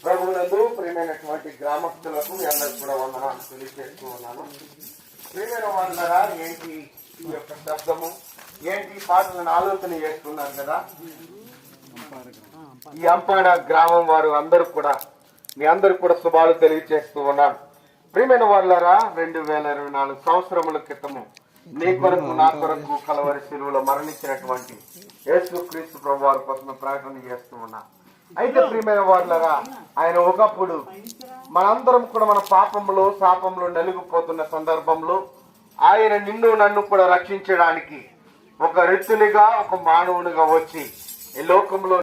ప్రభువునందు ప్రియమైనటువంటి గ్రామస్తులకు మీ అందరికి కూడా వందనాలు తెలియజేస్తూ ఉన్నాను. ప్రియమైన వాళ్ళరా, ఏంటి ఈ యొక్క శబ్దము, ఏంటి పాటలను ఆలోచన చేస్తున్నారు కదా. ఈ అంపాడ గ్రామం వారు అందరూ కూడా మీ అందరికి కూడా శుభాలు తెలియజేస్తూ ఉన్నాను. ప్రియమైన వాళ్ళరా, 2024 సంవత్సరముల క్రితము నీ కొరకు నా కొరకు కలవరి శిలువలో మరణించినటువంటి యేసుక్రీస్తు ప్రభు వారి కోసం ప్రకటన చేస్తూ ఉన్నాను. అయితే ప్రియమైన వాళ్ళరా, ఆయన ఒకప్పుడు మనందరం కూడా మన పాపంలో శాపంలో నలిగిపోతున్న సందర్భంలో ఆయన నిన్ను నన్ను కూడా రక్షించడానికి ఒక రీతునిగా ఒక మానవునిగా వచ్చి ఈ లోకంలో